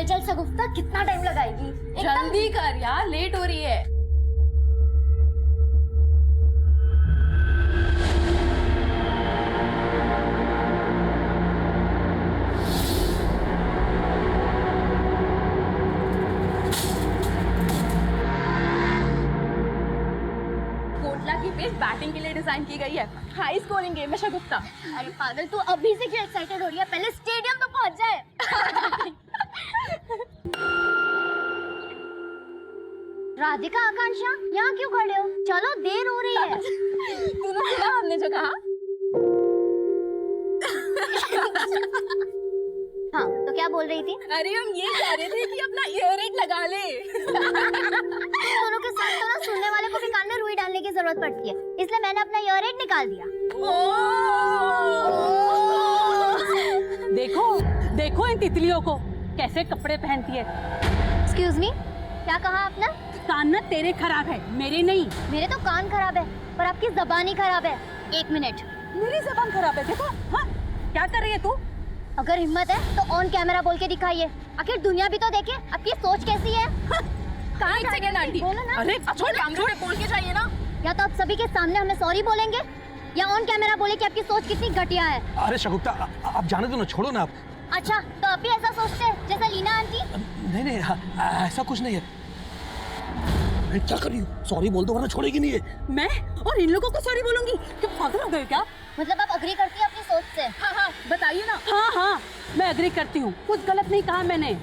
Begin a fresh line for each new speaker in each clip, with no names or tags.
चल शगुफ्ता, कितना टाइम लगाएगी?
जल्दी कर यार, लेट हो रही है। कोटला की पिच बैटिंग के लिए डिजाइन की गई है। हाई स्कोरिंग गेम है शगुफ्ता।
अरे पागल, तू अभी से क्यों एक्साइटेड हो रही है? पहले स्टेडियम तो पहुंच जाए। राधिका, आकांक्षा, यहाँ क्यों खड़े हो? चलो, देर हो रही है।
तूने सुना हमने जो कहा?
हाँ, तो क्या बोल रही थी?
अरे हम ये कह रहे थे कि अपना ईयररिंग लगा ले।
दोनों के साथ तो ना सुनने वाले को भी कान में रुई डालने की जरूरत पड़ती है, इसलिए मैंने अपना ईयररिंग निकाल दिया।
देखो देखो इन तितलियों को कैसे कपड़े पहनती है।
एक्सक्यूज मी, क्या कहा आपने?
कान ना तेरे खराब है, मेरे नहीं।
मेरे तो कान खराब है, पर आपकी जबान ही खराब है। एक मिनट।
मेरी जबान खराब है, देखो। हाँ, क्या कर रही है तू?
अगर हिम्मत है तो ऑन कैमरा बोल के दिखाइए, आखिर दुनिया भी तो देखे आपकी सोच कैसी है।
कहाँ? एक सेकंड आंटी।
बोलो ना।
अरे
छोड़, कैमरे पे बोल के जाइए ना।
या तो आप सभी के सामने हमें सॉरी बोलेंगे, या ऑन कैमरा बोले कि आपकी सोच कितनी घटिया है।
अरे शगुफ्ता, आप जाने दो ना, छोड़ो ना आप।
अच्छा, तो आप भी ऐसा सोचते हैं जैसा लीना आंटी?
नहीं नहीं, ऐसा कुछ नहीं है। मैं क्या कर रही हूँ? सॉरी बोल दो वरना छोड़ेगी नहीं है।
मैं और इन लोगों को सॉरी बोलूंगी? क्या पागल हो गए क्या?
मतलब आप अग्री करती है अपनी सोच से?
हाँ हाँ, बताइए ना।
हाँ हाँ, मैं एग्री करती हूँ, कुछ गलत नहीं कहा मैंने।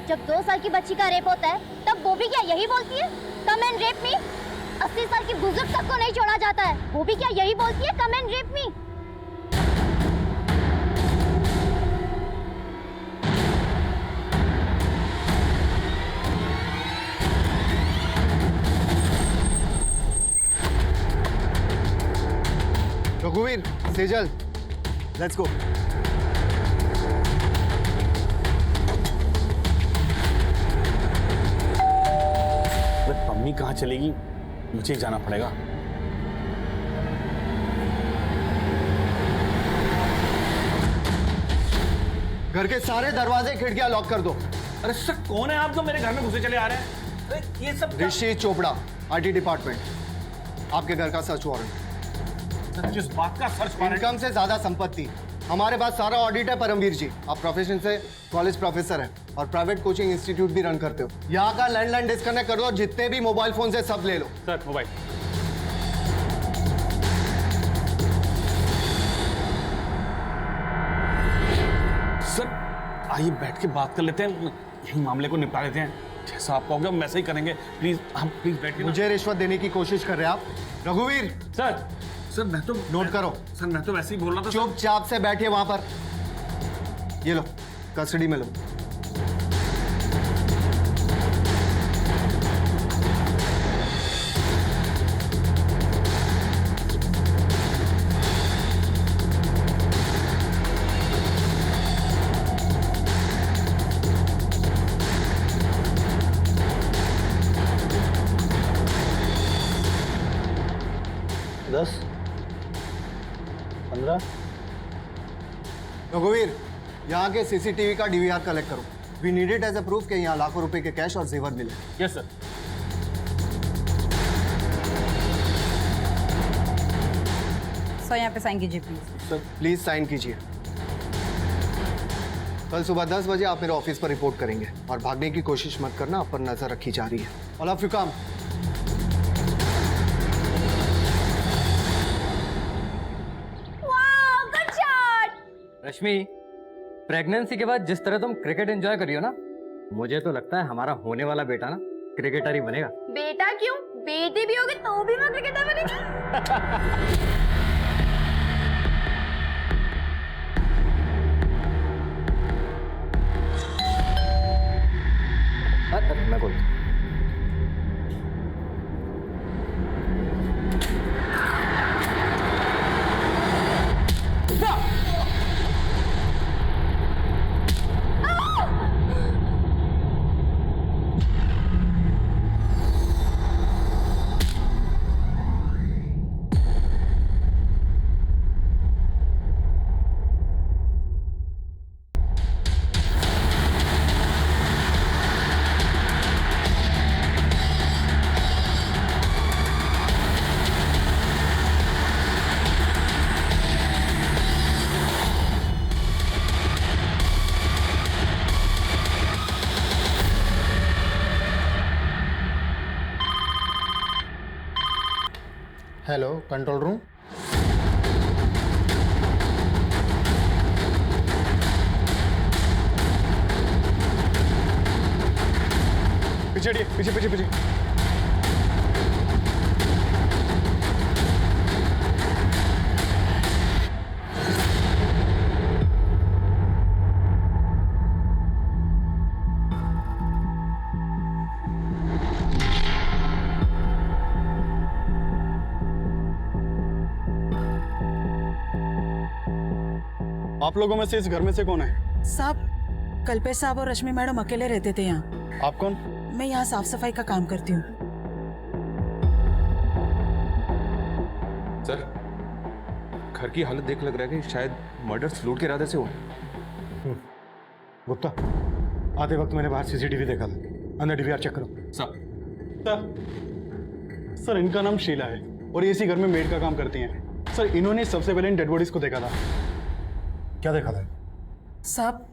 जब 2 साल की बच्ची का रेप होता है तब वो भी क्या यही बोलती है, कम एंड रेप मी? 80 साल की बुजुर्ग तक को नहीं छोड़ा जाता है, वो भी क्या यही बोलती है, कम एंड रेप मी?
रघुवीर, सेजल, लेट्स गो।
मम्मी कहाँ चलेगी? मुझे जाना पड़ेगा।
घर के सारे दरवाजे खिड़कियां लॉक कर दो।
अरे सर, कौन है आप जो मेरे घर में घुसे चले आ रहे हैं? अरे ये सब
ऋषि चोपड़ा, आईटी डिपार्टमेंट। आपके घर का सर्च वारंट।
जिस बात का सर्च वारंट?
इनकम से ज्यादा संपत्ति। हमारे पास सारा ऑडिट है परमवीर जी। आप प्रोफेशन से कॉलेज प्रोफेसर हैं और प्राइवेट कोचिंग इंस्टीट्यूट भी रन करते हो। यहाँ का लैंडलाइन डिस्कनेक्ट कर दो, जितने भी मोबाइल फोन से सब ले लो।
Sir, mobile. सर, आइए बैठ के बात कर लेते हैं, यही मामले को निपटा लेते हैं। जैसा आप कहोगे हम वैसे ही करेंगे। प्लीज, हम प्लीज बैठ के।
मुझे रिश्वत देने की कोशिश कर रहे हैं आप? रघुवीर,
सर, सर मैं तो
नोट करो।
सर मैं तो वैसे ही बोल रहा था।
चुपचाप से बैठिए वहां पर। ये लो, कस्टडी में लो। रघुवीर, यहाँ के सीसीटीवी का डीवीआर कलेक्ट करो। We need it as a proof कि यहाँ लाखों रुपए के कैश और जेवर मिले।
Yes sir.
सर यहाँ पे साइन कीजिए प्लीज।
सर प्लीज साइन कीजिए। कल सुबह 10 बजे आप मेरे ऑफिस पर रिपोर्ट करेंगे और भागने की कोशिश मत करना, आप पर नजर रखी जा रही है। All of you come.
Rashmi, pregnancy के बाद जिस तरह तुम क्रिकेट एंजॉय करियो ना, मुझे तो लगता है हमारा होने वाला बेटा ना क्रिकेटर ही बनेगा।
बेटा क्यों, बेटी भी होगी तो भी मैं क्रिकेटर बनेगी।
मैं बोलता हूँ।
Hello, control room.
पीछे हटिए, पीछे पीछे पीछे। आप लोगों में से इस घर में से कौन है?
साहब, कल्पेश साहब और रश्मि मैडम अकेले रहते थे यहाँ।
आप कौन?
मैं यहाँ साफ सफाई का काम करती हूँ।
सर, घर की हालत देख लग रहा है कि शायद मर्डर लूट के इरादे से हुआ।
गुप्ता, आते वक्त मैंने बाहर सीसीटीवी देखा था, अंदर डीवीआर चेक करो।
सर, इनका नाम शीला है और ये इसी घर में मेड का काम करती हैं। सर, इन्होंने सबसे पहले इन डेड बॉडीज को देखा था।
क्या देखा था?
साहब,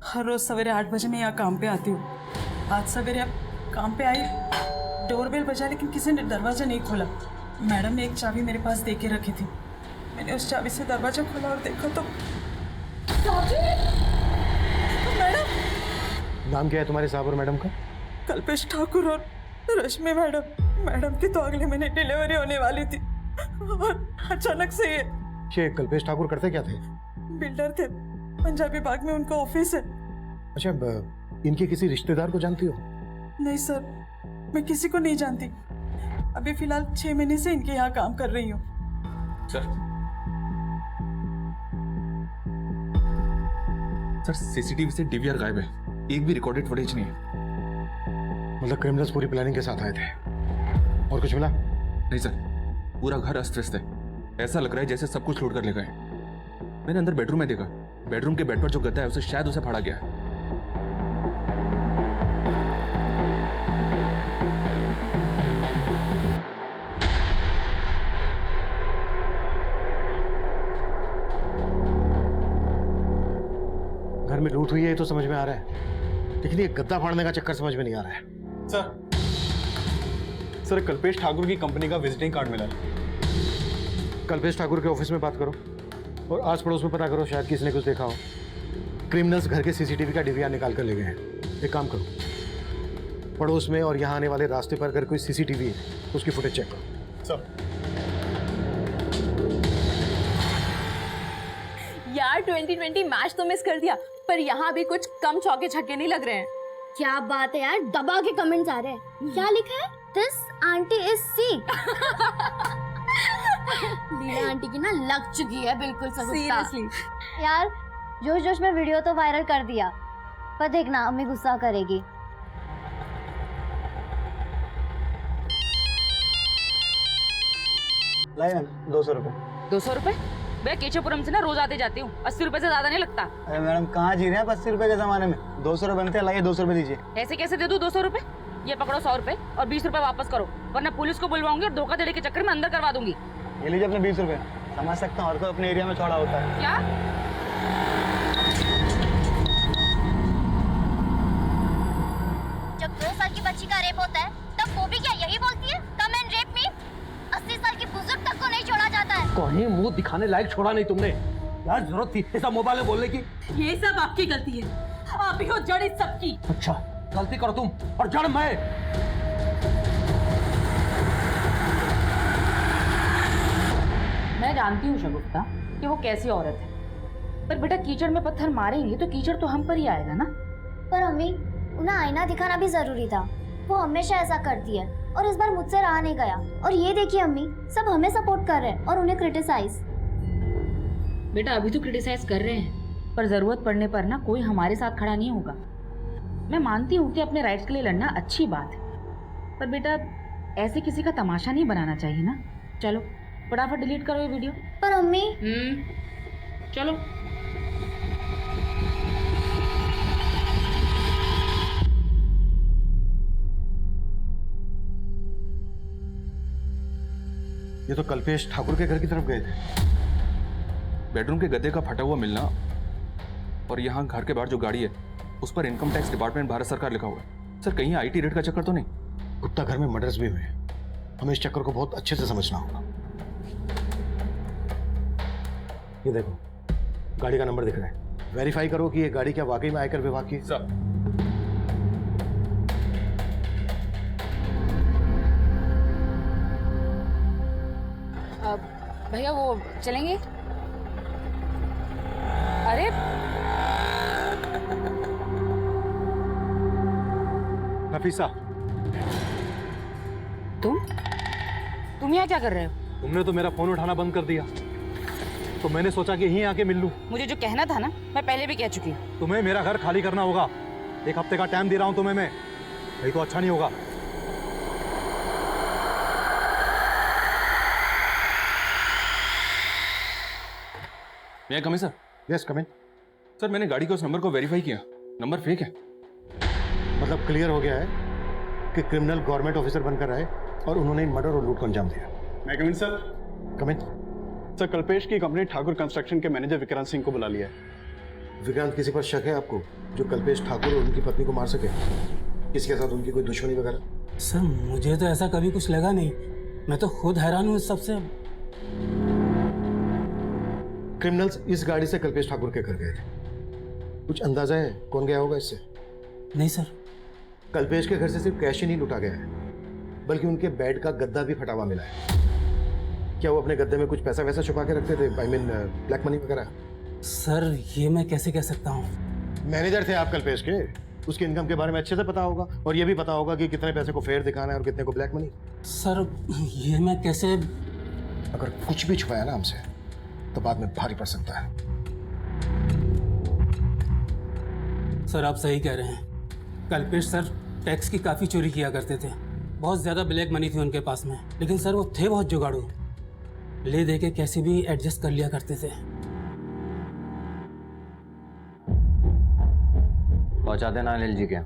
हर रोज सवेरे 8 बजे मैं यहाँ काम पे आती हूँ। आज सवेरे अब काम पे आई, डोरबेल बजा लेकिन किसी ने दरवाजा नहीं खोला। मैडम ने एक चाबी मेरे पास दे के रखी थी। मैंने उस चाबी से दरवाजा खोला और देखा तो मैडम।
नाम क्या है तुम्हारे साहब और मैडम का?
कल्पेश ठाकुर और रश्मि मैडम। मैडम की तो अगले महीने डिलीवरी होने वाली थी और अचानक से
ये कल्पेश ठाकुर करते क्या थे?
बिल्डर थे, पंजाबी बाग में उनका ऑफिस है।
अच्छा, इनके किसी रिश्तेदार को जानती हो?
नहीं सर, मैं किसी को नहीं जानती। अभी फिलहाल 6 महीने से इनके यहाँ काम कर रही हूँ।
सर, सीसीटीवी से डीवीआर गायब है, एक भी रिकॉर्डेड फुटेज नहीं है।
मतलब क्रिमिनल्स पूरी प्लानिंग के साथ आए थे और कुछ मिला?
नहीं सर, पूरा घर अस्त व्यस्त है। ऐसा लग रहा है जैसे सब कुछ लूट कर ले गए। मैंने अंदर बेडरूम में देखा, बेडरूम के बेड पर जो गद्दा है उसे शायद उसे फाड़ा गया है।
घर में लूट हुई है तो समझ में आ रहा है, लेकिन ये गद्दा फाड़ने का चक्कर समझ में नहीं आ रहा है।
सर, कल्पेश ठाकुर की कंपनी का विजिटिंग कार्ड मिला है।
कल्पेश ठाकुर के ऑफिस में बात करो और आस पड़ोस में पता करो, शायद किसी ने कुछ देखा हो। क्रिमिनल्स घर के सीसीटीवी का डीवीआर निकाल कर ले गए हैं। एक काम करो, पड़ोस में और यहाँ आने वाले रास्ते पर अगर कोई सीसीटीवी है तो उसकी फुटेज चेक करो।
सर,
यार 2020 मैच तो मिस कर दिया, पर यहाँ भी कुछ कम चौके छक्के नहीं लग रहे हैं।
क्या बात है यार, दबा के कमेंट्स आ रहे हैं। क्या लिखा है? This aunty is sick. Leela aunty की ना लग चुकी है बिल्कुल सब।
सीरियसली
यार, जोश जोश में वीडियो तो वायरल कर दिया, पर देखना अम्मी गुस्सा करेगी।
लाए 200 रुपए।
200 रुपए? मैं केशवपुरम से ना रोज आते जाती हूँ, 80 रुपए से ज्यादा नहीं लगता।
अरे मैडम, कहाँ जी रहे हैं 80 रुपए के जमाने में? 200 रुपए बनते हैं, लाइए 200 रुपए दीजिए।
ऐसे कैसे दे दूँ 200 रुपए? ये पकड़ो 100 रुपए और 20 रुपए वापस करो, वरना पुलिस को बुलवाऊंगी और धोखाधड़ी के चक्कर में अंदर करवा दूंगी।
ये लीजिए अपने 20 रुपए। समझ सकता हूँ, हर कोई अपने एरिया में छोड़ा होता है।
क्या?
जब 2 साल की बच्ची का रेप होता है तब वो भी क्या यही बोलती है, कम एंड रेप मी? 80 साल की बुजुर्ग तक को नहीं छोड़ा जाता है।
कहीं मुंह दिखाने लायक छोड़ा नहीं तुमने। यार जरूरत थी ऐसा मोबाइल में बोलने की?
ये सब आपकी गलती है, आप ही हो जड़ इस सबकी।
अच्छा, गलती करो तुम और जड़ मैं।
मैं जानती हूँ शगुफ्ता कि वो कैसी औरत है, पर बेटा कीचड़ में पत्थर मारेंगे तो कीचड़ तो हम पर ही आएगा ना।
पर अम्मी, उन्हें आईना दिखाना भी जरूरी था। वो हमेशा ऐसा करती है और इस बार मुझसे रहा नहीं गया। और ये देखिए अम्मी, सब हमें सपोर्ट कर रहे हैं और उन्हें क्रिटिसाइज।
बेटा अभी तो क्रिटिसाइज कर रहे हैं, पर जरूरत पड़ने पर ना कोई हमारे साथ खड़ा नहीं होगा। मैं मानती हूँ कि अपने राइट्स के लिए लड़ना अच्छी बात है, पर बेटा ऐसे किसी का तमाशा नहीं बनाना चाहिए ना। चलो फटाफट डिलीट करो ये वीडियो।
पर अम्मी,
चलो।
ये तो कल्पेश ठाकुर के घर की तरफ गए थे।
बेडरूम के गद्दे का फटा हुआ मिलना और यहाँ घर के बाहर जो गाड़ी है उस पर इनकम टैक्स डिपार्टमेंट भारत सरकार लिखा हुआ है। सर, कहीं IT रेड का चक्कर तो नहीं?
गुप्ता, घर में मर्डर्स भी हुए हैं, हमें इस चक्कर को बहुत अच्छे से समझना होगा। ये देखो, गाड़ी का नंबर दिख रहा है। वेरीफाई करो कि ये गाड़ी क्या वाकई में आयकर विभाग की है।
सर
भैया वो चलेंगे? अरे
नफीसा,
तुम यहाँ क्या कर रहे हो?
तुमने तो मेरा फोन उठाना बंद कर दिया, तो मैंने सोचा कि यहीं आके मिल लूं।
मुझे जो कहना था ना, मैं पहले भी कह चुकी हूँ।
तुम्हें मेरा घर खाली करना होगा। 1 हफ्ते का टाइम दे रहा हूं तुम्हें मैं, नहीं तो अच्छा नहीं होगा।
मैं कमी सर।
यस कम इन।
सर मैंने गाड़ी के उस नंबर को वेरीफाई किया, नंबर फेक है।
मतलब क्लियर हो गया है कि क्रिमिनल गवर्नमेंट ऑफिसर बनकर आए और उन्होंने मर्डर और लूट को अंजाम दिया।
मैं कम इन सर।
कम इन।
सर कल्पेश की कंपनी ठाकुर कंस्ट्रक्शन के मैनेजर विक्रांत सिंह को बुला लिया है।
विक्रांत, किसी पर शक है आपको जो कल्पेश ठाकुर और उनकी पत्नी को मार सके? किसके साथ उनकी कोई दुश्मनी वगैरह?
सर मुझे तो ऐसा कभी कुछ लगा नहीं, मैं तो खुद हैरान हूँ इस सबसे।
क्रिमिनल्स इस गाड़ी से कल्पेश ठाकुर के घर गए थे। कुछ अंदाजा है कौन गया होगा इससे?
नहीं सर।
कल्पेश के घर से सिर्फ कैश ही नहीं लुटा गया है, बल्कि उनके बेड का गद्दा भी फटा हुआ मिला है। क्या वो अपने गद्दे में कुछ पैसा वैसा छुपा के रखते थे? आई मीन ब्लैक मनी वगैरह?
सर ये मैं कैसे कह सकता हूँ?
मैनेजर थे आप कल्पेश के, उसके इनकम के बारे में अच्छे से पता होगा, और ये भी पता होगा कि कितने पैसे को फेयर दिखाना है और कितने को ब्लैक मनी।
सर ये मैं कैसे?
अगर कुछ भी छुपाया ना हमसे तो बाद में भारी पड़ सकता है।
सर आप सही कह रहे हैं। कल्पेश सर टैक्स की काफ़ी चोरी किया करते थे, बहुत ज़्यादा ब्लैक मनी थी उनके पास में, लेकिन सर वो थे बहुत जुगाड़ू, ले दे के कैसे भी एडजस्ट कर लिया करते थे।
पहुंचा देना अनिल जी के।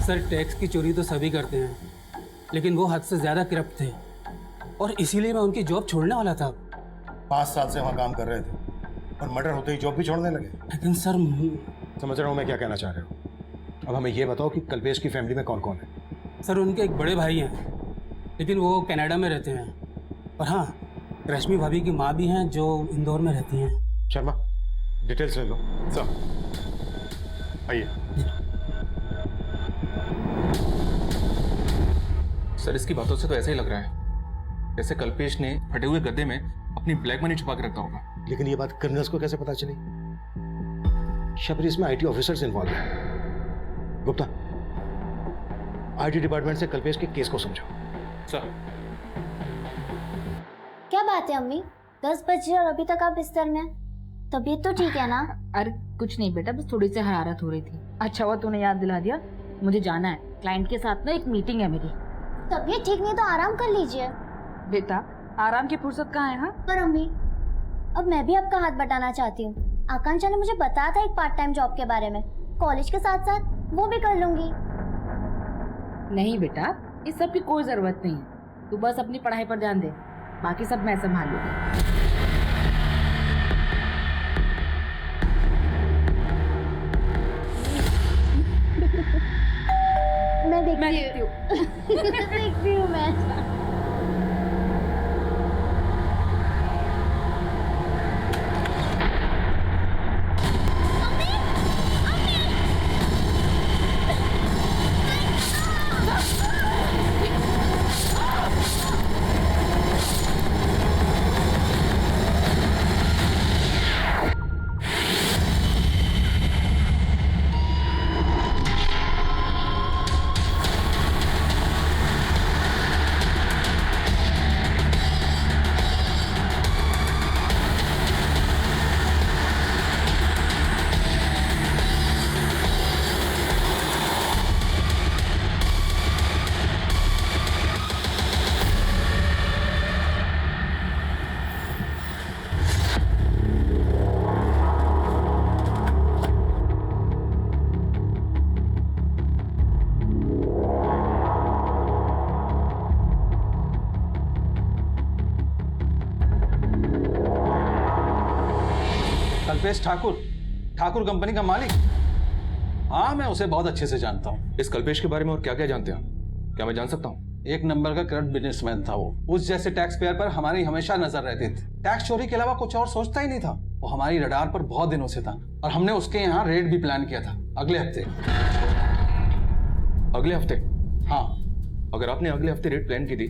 सर टैक्स की चोरी तो सभी करते हैं, लेकिन वो हद से ज़्यादा करप्ट थे, और इसीलिए मैं उनकी जॉब छोड़ने वाला था।
5 साल से वहाँ काम कर रहे थे और मर्डर होते ही जॉब भी छोड़ने लगे।
लेकिन सर
समझ रहा हूँ मैं क्या कहना चाह रहे हो। अब हमें ये बताओ कि कल्पेश की फैमिली में कौन कौन है?
सर उनके एक बड़े भाई हैं, लेकिन वो कनाडा में रहते हैं, और हाँ रश्मि भाभी की माँ भी हैं जो इंदौर में रहती हैं।
शर्मा डिटेल्स ले लो।
सर आइए।
सर इसकी बातों से तो ऐसा ही लग रहा है जैसे कल्पेश ने फटे हुए गद्दे में अपनी ब्लैक मनी छुपा के रखा होगा।
लेकिन ये बात क्रिमिनल्स को कैसे पता चली? शबरी, इसमें आईटी ऑफिसर्स इन्वॉल्व हैं। गुप्ता, आईटी डिपार्टमेंट से कल्पेश के केस को समझाओ।
सर
क्या बात है अम्मी, 10 बजे और अभी तक आप बिस्तर में? तबीयत तो ठीक है ना?
अरे कुछ नहीं बेटा, बस थोड़ी सी हरारत हो रही थी। अच्छा हुआ तूने याद दिला दिया, मुझे जाना है, क्लाइंट के साथ ना एक मीटिंग है मेरी।
तबीयत ठीक नहीं तो आराम कर लीजिए।
बेटा आराम की फुर्सत कहाँ है? हाँ
पर अम्मी अब मैं भी आपका हाथ बटाना चाहती हूँ। आकांक्षा ने मुझे बताया था एक पार्ट टाइम जॉब के बारे में, कॉलेज के साथ साथ वो भी कर लूंगी।
नहीं बेटा, इस सब की कोई जरूरत नहीं है, तू बस अपनी पढ़ाई पर ध्यान दे, बाकी सब मैं संभाल लूंगी।
मैं देखती हूँ। देखती हूँ मैं।
कल्पेश ठाकुर, ठाकुर कंपनी का मालिक? हाँ मैं उसे बहुत अच्छे से जानता हूँ।
इस कल्पेश के बारे में और क्या क्या जानते हैं आप? क्या मैं जान सकता हूँ?
एक नंबर का करप्ट बिजनेसमैन था वो। उस जैसे टैक्स पेयर पर हमारी हमेशा नजर रहती थी। टैक्स चोरी के अलावा कुछ और सोचता ही नहीं था। वो हमारी रडार पर बहुत दिनों से था और हमने उसके यहाँ रेड भी प्लान किया था अगले हफ्ते।
अगले हफ्ते?
हाँ।
अगर आपने अगले हफ्ते रेड प्लान की थी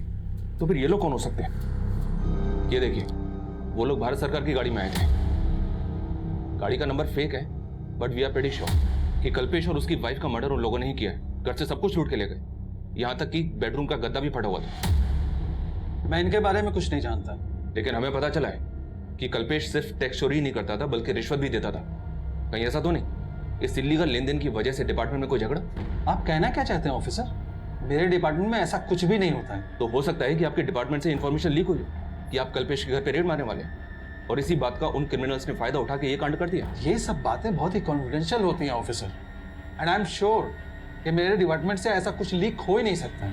तो फिर ये लोग कौन हो सकते हैं? ये देखिए, वो लोग भारत सरकार की गाड़ी में आए थे। गाड़ी का नंबर फेक है, but we are pretty sure कि कल्पेश और उसकी वाइफ का मर्डर उन लोगों ने ही किया है। घर से सब कुछ लूट के ले गए, यहाँ तक कि बेडरूम का गद्दा भी फटा हुआ था।
मैं इनके बारे में कुछ नहीं जानता,
लेकिन हमें पता चला है कि कल्पेश सिर्फ टैक्स चोरी ही नहीं करता था बल्कि रिश्वत भी देता था। कहीं ऐसा तो नहीं इस इल्लीगल लेन देन की वजह से डिपार्टमेंट में कोई झगड़ा?
आप कहना क्या चाहते हैं ऑफिसर? मेरे डिपार्टमेंट में ऐसा कुछ भी नहीं होता है।
तो हो सकता है कि आपके डिपार्टमेंट से इंफॉर्मेशन लीक हुई हो कि आप कल्पेश के घर पे रेड मारने वाले हैं और इसी बात का उन क्रिमिनल्स ने फायदा उठा के ये कांड कर दिया।
ये सब बातें बहुत ही कॉन्फिडेंशियल होती हैं officer, and I am sure कि मेरे डिपार्टमेंट से ऐसा कुछ लीक हो ही नहीं सकता।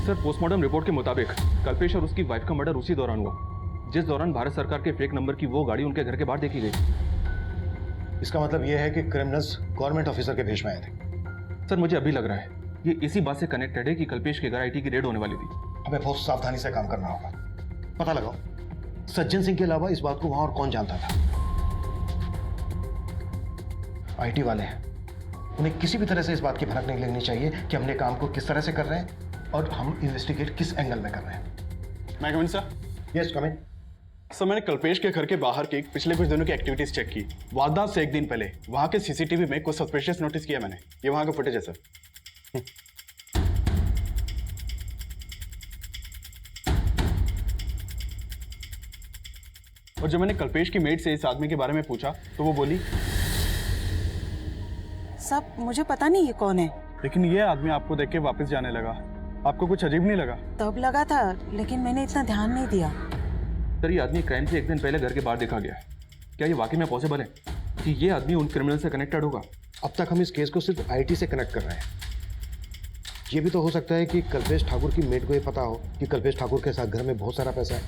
सर, पोस्टमार्टम रिपोर्ट के मुताबिक कल्पेश और उसकी वाइफ का मर्डर उसी दौरान हुआ जिस दौरान भारत सरकार के फेक नंबर की वो गाड़ी उनके घर के बाहर देखी गई।
इसका मतलब यह है कि क्रिमिनल्स गवर्नमेंट ऑफिसर के भेष में आए थे।
सर, मुझे अभी लग रहा है ये इसी बात से कनेक्टेड है कि कल्पेश के घर आईटी की रेड होने वाली थी।
हमें बहुत सावधानी से काम करना होगा। पता लगाओ सज्जन सिंह के अलावा इस बात को वहां और कौन जानता था। आईटी वाले हैं, उन्हें किसी भी तरह से इस बात की भनक नहीं लगनी चाहिए कि हमने काम को किस तरह से कर रहे हैं और हम इन्वेस्टिगेट किस एंगल में कर रहे हैं।
मैं coming sir?
Yes coming.
Sir, मैंने कल्पेश के घर के बाहर की पिछले कुछ दिनों की एक्टिविटीज चेक की। वारदात से एक दिन पहले वहां के सीसीटीवी में कुछ सस्पिशियस नोटिस किया मैंने। ये वहां का फुटेज है सर। और जब मैंने कल्पेश की मेड से इस आदमी के बारे में पूछा तो वो बोली,
सब मुझे पता नहीं ये कौन है।
लेकिन ये आदमी आपको देख के वापस जाने लगा। आपको कुछ अजीब नहीं लगा?
तब लगा था, लेकिन मैंने इतना ध्यान नहीं दिया।
सर, ये आदमी क्राइम से एक दिन पहले घर के बाहर देखा गया है। क्या ये वाकई में पॉसिबल है कि ये आदमी उन क्रिमिनल से कनेक्टेड होगा?
अब तक हम इस केस को सिर्फ आईटी से कनेक्ट कर रहे हैं। ये भी तो हो सकता है कि कल्पेश ठाकुर की मेड को ये पता हो कि कल्पेश ठाकुर के साथ घर में बहुत सारा पैसा है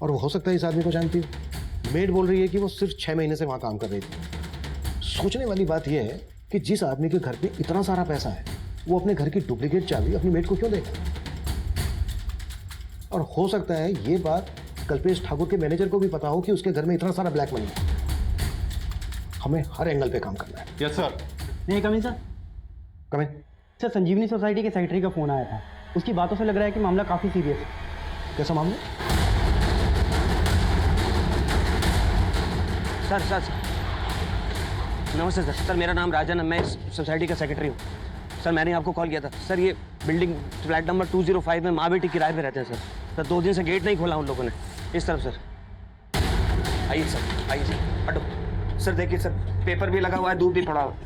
और वो हो सकता है इस आदमी को जानती हो। मेड बोल रही है कि वो सिर्फ 6 महीने से वहाँ काम कर रही थी। सोचने वाली बात यह है कि जिस आदमी के घर पे इतना सारा पैसा है वो अपने घर की डुप्लीकेट चाबी अपनी मेड को क्यों देगा? और हो सकता है ये बात कल्पेश ठाकुर के मैनेजर को भी पता हो कि उसके घर में इतना सारा ब्लैक मनी है। हमें हर एंगल पे काम करना है।
Yes sir.
नहीं कमिंग सर।
कमिंग
सर, संजीवनी सोसाइटी के सेक्रेटरी का फोन आया था। उसकी बातों से लग रहा है कि मामला काफ़ी सीरियस है।
कैसा मामला?
सर नमस्ते सर। सर, मेरा नाम राजन है, मैं इस सोसाइटी का सेक्रेटरी हूँ। सर, मैंने आपको कॉल किया था। सर, ये बिल्डिंग फ्लैट नंबर 205 में माँ बेटी किराए पे रहते हैं सर। 2 दिन से गेट नहीं खोला उन लोगों ने। इस तरफ सर। आइए सर, आइए सर, हटो। सर देखिए सर, पेपर भी लगा हुआ है, दूध भी पड़ा हुआ है।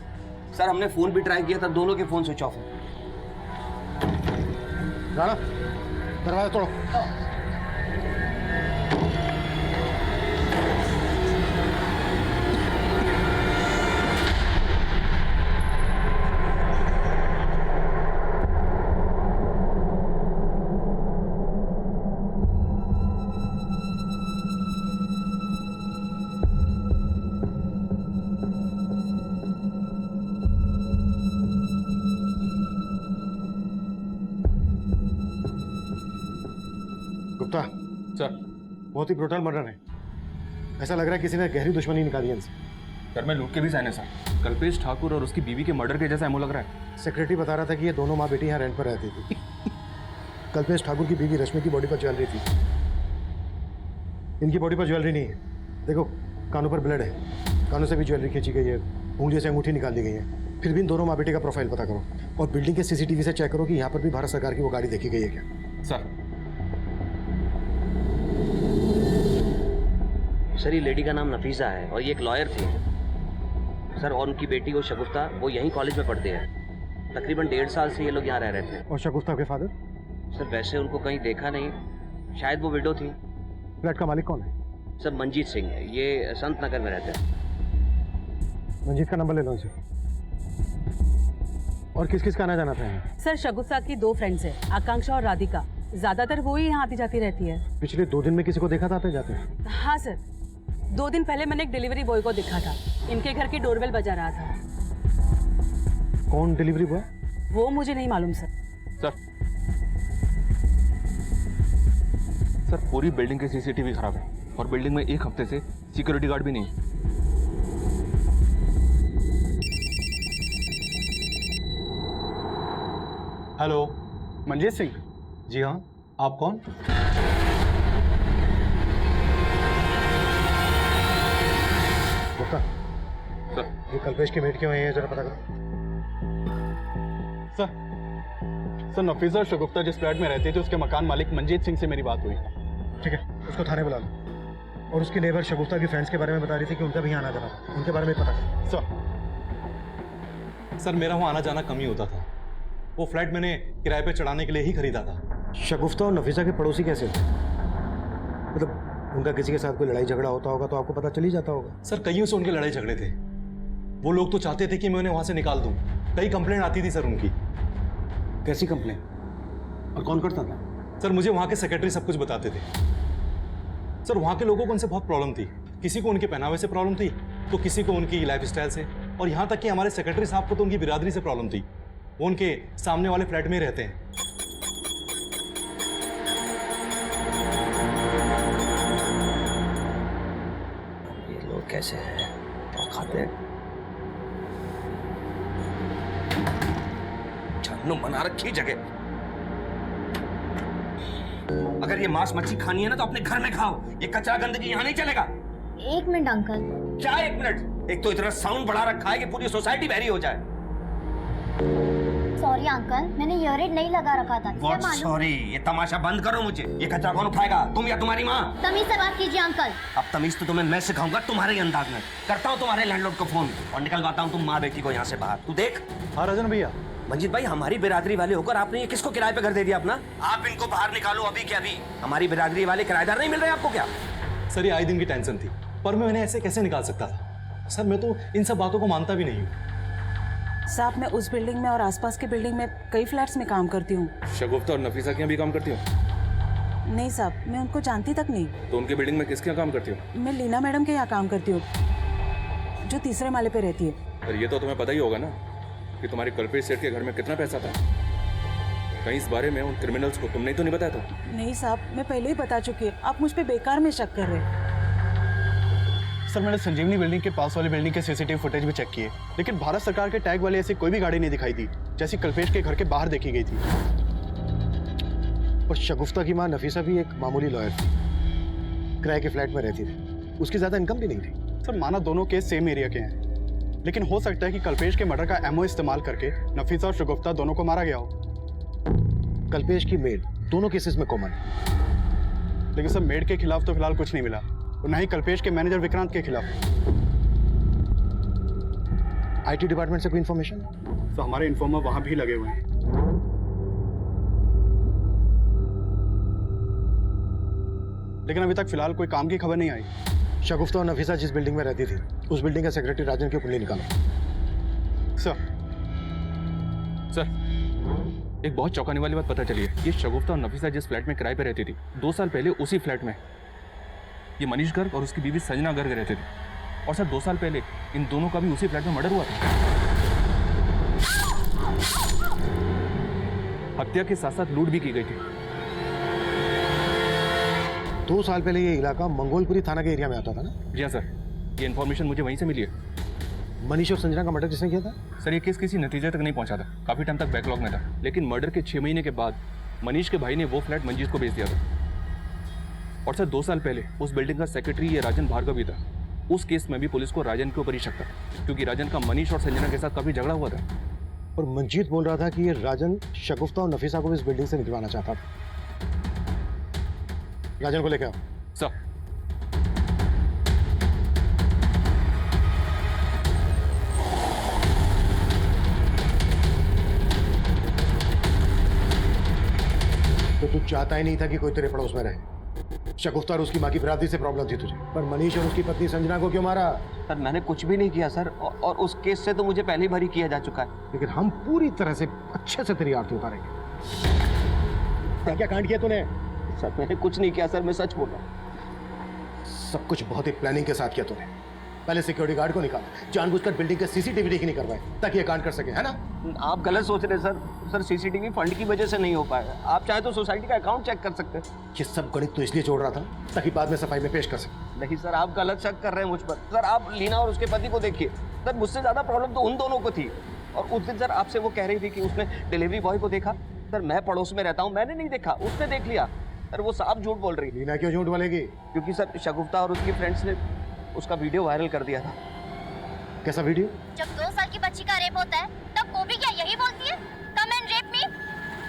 सर, हमने फ़ोन भी ट्राई किया था, दोनों के फ़ोन स्विच ऑफ है।
राणा, दरवाजा तोड़ो। गुप्ता
सर,
बहुत ही ब्रूटल मर्डर है। ऐसा लग रहा है किसी ने गहरी दुश्मनी निकाली है इनसे।
घर में लूट के भी साइन है सर। कल्पेश ठाकुर और उसकी बीवी के मर्डर के जैसा एमओ लग रहा है।
सेक्रेटरी बता रहा था कि ये दोनों माँ बेटी यहाँ रेंट पर रहती थी। कल्पेश ठाकुर की बीवी रश्मि की बॉडी पर ज्वेलरी थी। इनकी बॉडी पर ज्वेलरी नहीं है। देखो, कानों पर ब्लड है, कानों से भी ज्वेलरी खींची गई है, उंगलियों से अंगूठी निकाल दी गई है। फिर भी इन दोनों माँ बेटी का प्रोफाइल पता करो और बिल्डिंग के सीसीटीवी से चेक करो कि यहाँ पर भी भारत सरकार की वो गाड़ी देखी गई है क्या।
सर,
सर, ये लेडी का नाम नफीसा है और ये एक लॉयर थी सर। और उनकी बेटी वो शगुफ्ता, वो यहीं कॉलेज में पढ़ते हैं। तकरीबन 1.5 साल से ये लोग यहाँ रह रहे थे।
और शगुफ्ता के फादर?
सर, वैसे उनको कहीं देखा नहीं, शायद वो विडो थी।
फ्लैट का मालिक कौन है?
सर, मंजीत सिंह, ये संत नगर में रहते हैं।
मंजीत का नंबर ले लो इनसे। और किस किस का आना जाना था यहाँ?
सर, शगुफ्ता की 2 फ्रेंड्स हैं, आकांक्षा और राधिका। ज्यादातर वो ही यहाँ आती जाती रहती है।
पिछले 2 दिन में किसी को देखा था आते जाते हैं?
हाँ सर, 2 दिन पहले मैंने एक डिलीवरी बॉय को देखा था, इनके घर की डोरबेल बजा रहा था।
कौन डिलीवरी बॉय?
वो मुझे नहीं मालूम सर।
सर पूरी बिल्डिंग की सीसीटीवी खराब है और बिल्डिंग में 1 हफ्ते से सिक्योरिटी गार्ड भी नहीं है।
हेलो, मंजीत सिंह।
जी हाँ,
आप कौन?
गुप्ता,
सर
ये कल्पेश की मेट क्यों है, जरा पता करो।
सर नफीसा और शगुफ्ता जिस फ्लैट में रहती थी उसके मकान मालिक मंजीत सिंह से मेरी बात हुई।
ठीक है, उसको थाने बुला लो। और उसकी नेबर शगुफ्ता की फ्रेंड्स के बारे में बता रही थी कि उनका भी यहाँ आना जाना था, उनके बारे में पता करो।
सर मेरा वहाँ आना जाना कम ही होता था। वो फ्लैट मैंने किराए पे चढ़ाने के लिए ही खरीदा था।
शगुफ्ता और नफीसा के पड़ोसी कैसे थे? मतलब उनका किसी के साथ कोई लड़ाई झगड़ा होता होगा तो आपको पता चल ही जाता होगा।
सर कईयों से उनके लड़ाई झगड़े थे। वो लोग तो चाहते थे कि मैं उन्हें वहाँ से निकाल दूँ। कई कंप्लेंट आती थी सर उनकी।
कैसी कंप्लेन? और कौन करता था?
सर मुझे वहाँ के सेक्रेटरी सब कुछ बताते थे। सर वहाँ के लोगों को उनसे बहुत प्रॉब्लम थी। किसी को उनके पहनावे से प्रॉब्लम थी तो किसी को उनकी लाइफस्टाइल से, और यहाँ तक कि हमारे सेक्रेटरी साहब को तो उनकी बिरादरी से प्रॉब्लम थी। वो उनके सामने वाले फ्लैट में ही रहते हैं।
ये लोग कैसे हैं, क्या खाते हैं? जानू बना रखी जगह। अगर ये मांस मच्छी खानी है ना तो अपने घर में खाओ, ये कचरा गंदगी यहाँ नहीं चलेगा।
1 मिनट अंकल।
क्या 1 मिनट? एक तो इतना साउंड बढ़ा रखा है कि पूरी सोसाइटी बहरी हो जाए।
सॉरी अंकल, मैंने ईयररिंग नहीं लगा रखा था।
What sorry? ये तमाशा बंद करो मुझे। ये कचरा कौन उठाएगा, तुम या तुम्हारी माँ?
तमीज से बात कीजिए अंकल।
अब तमीज तो तुम्हें मैं सिखाऊंगा तुम्हारे ही अंदाज में। करता हूँ तुम्हारे लैंडलॉर्ड को फोन और निकलवाता हूँ तुम माँ बेटी को यहाँ से बाहर। तू देख।
हाँ राजन भैया।
मंजीत भाई, हमारी बिरादरी वाले होकर आपने ये किसको किराए पे घर दे दिया अपना? आप इनको बाहर निकालो अभी के अभी। हमारी बिरादरी वाले किराएदार नहीं मिल रहे आपको क्या?
सर ये आए दिन की टेंशन थी, पर मैं उन्हें ऐसे कैसे निकाल सकता था? सर मैं तो इन सब बातों को मानता भी नहीं हूँ।
साहब मैं उस बिल्डिंग में और आसपास के बिल्डिंग में कई फ्लैट्स में काम करती हूँ।
शगुफ्ता और नफीसा के यहाँ भी काम करती हो?
नहीं साहब, मैं उनको जानती तक नहीं।
तो उनके बिल्डिंग में किसके यहाँ काम करती हो?
मैं लीना मैडम के यहाँ काम करती हूँ, जो 3रे माले पे रहती है।
पर ये तो तुम्हें पता ही होगा ना कि तुम्हारे कल्पेश सेठ के घर में कितना पैसा था। कहीं इस बारे में उन क्रिमिनल्स को तुमने तो नहीं बताया था?
नहीं साहब, मैं पहले ही बता चुकी है। आप मुझ पे बेकार में शक कर रहे हैं।
सर मैंने संजीवनी बिल्डिंग के पास वाली बिल्डिंग के सीसीटीवी फुटेज भी चेक किए, लेकिन भारत सरकार के टैग वाली ऐसी कोई भी गाड़ी नहीं दिखाई दी जैसी कल्पेश के घर के बाहर देखी गई थी।
और शगुफ्ता की माँ नफीसा भी एक मामूली लॉयर थी, किराए के फ्लैट में रहती थी, उसकी ज्यादा इनकम भी नहीं थी।
सर माना दोनों केस सेम एरिया के हैं, लेकिन हो सकता है कि कल्पेश के मर्डर का एमओ इस्तेमाल करके नफीसा और शगुफ्ता दोनों को मारा गया हो।
कल्पेश की मेड दोनों केसेस में कॉमन है।
लेकिन सर मेड के खिलाफ तो फिलहाल कुछ नहीं मिला, और न ही कल्पेश के मैनेजर विक्रांत के खिलाफ।
आईटी डिपार्टमेंट से कोई इन्फॉर्मेशन?
तो हमारे इन्फॉर्मर वहां भी लगे हुए हैं। लेकिन अभी तक फिलहाल कोई काम की खबर नहीं आई।
शगुफ्ता और नफीसा जिस बिल्डिंग में रहती थी उस बिल्डिंग का सेक्रेटरी राजन की कुंडली निकालो।
सर एक बहुत चौंकाने वाली बात पता चली है। ये शगुफ्ता और नफीसा जिस फ्लैट में किराए पे रहती थी, 2 साल पहले उसी फ्लैट में ये मनीष गर्ग और उसकी बीवी संजना गर्ग रहते थे। और सर 2 साल पहले इन दोनों का भी उसी फ्लैट में मर्डर हुआ था। हत्या के साथ साथ लूट भी की गई थी।
2 साल पहले ये इलाका मंगोलपुरी थाना के एरिया में आता था ना?
जी हाँ सर, ये इन्फॉर्मेशन मुझे वहीं से मिली है।
मनीष और संजना का मर्डर किसने किया था?
सर ये केस किसी नतीजे तक नहीं पहुंचा था, काफी टाइम तक बैकलॉग में था। लेकिन मर्डर के 6 महीने के बाद मनीष के भाई ने वो फ्लैट मंजीत को बेच दिया था। और सर 2 साल पहले उस बिल्डिंग का सेक्रेटरी ये राजन भार्गव ही था। उस केस में भी पुलिस को राजन के ऊपर ही शक था, क्योंकि राजन का मनीष और संजना के साथ काफी झगड़ा हुआ था।
और मंजीत बोल रहा था कि ये राजन शगुफ्ता और नफीसा को इस बिल्डिंग से निकलवाना चाहता था। राजन को लेकर आओ।
सर
तो तू चाहता ही नहीं था कि कोई तेरे पड़ोस में रहे। शगुफ्ता और उसकी माँ की बिरादरी से प्रॉब्लम थी तुझे, पर मनीष और उसकी पत्नी संजना को क्यों मारा?
सर मैंने कुछ भी नहीं किया सर, और उस केस से तो मुझे पहले ही भरी किया जा चुका है।
लेकिन हम पूरी तरह से अच्छे से तेरी आरती उतारेंगे। क्या क्या कांड किया तूने?
सर मैंने कुछ नहीं किया सर, मैं सच बोल रहा हूँ।
सब कुछ बहुत ही प्लानिंग के साथ किया तूने। पहले सिक्योरिटी गार्ड को निकाला, जानबूझकर बिल्डिंग के सीसीटीवी ठीक नहीं करवाए ताकि ये कांड कर सके, है ना?
आप गलत सोच रहे हैं सर। सर सीसीटीवी फंड की वजह से नहीं हो पाया। आप चाहे तो सोसाइटी का अकाउंट चेक कर सकते हैं।
ये सब गणित तो इसलिए जोड़ रहा था ताकि बाद में सफाई में पेश कर सके।
नहीं सर, आप गलत शक कर रहे हैं मुझ पर। सर आप लीना और उसके पति को देखिए। सर मुझसे ज्यादा प्रॉब्लम तो उन दोनों को थी। और उस दिन सर आपसे वो कह रही थी कि उसने डिलीवरी बॉय को देखा। सर मैं पड़ोस में रहता हूँ, मैंने नहीं देखा, उसने देख लिया। सर वो साफ झूठ बोल रही।
लीना क्यों झूठ बोलेगी?
क्योंकि सर शगुफ्ता और उसकी फ्रेंड्स ने उसका वीडियो वायरल कर दिया था।
कैसा वीडियो?
जब 2 साल की बच्ची का रेप होता है तब वो भी क्या यही बोलती है, कम एंड रेप मी।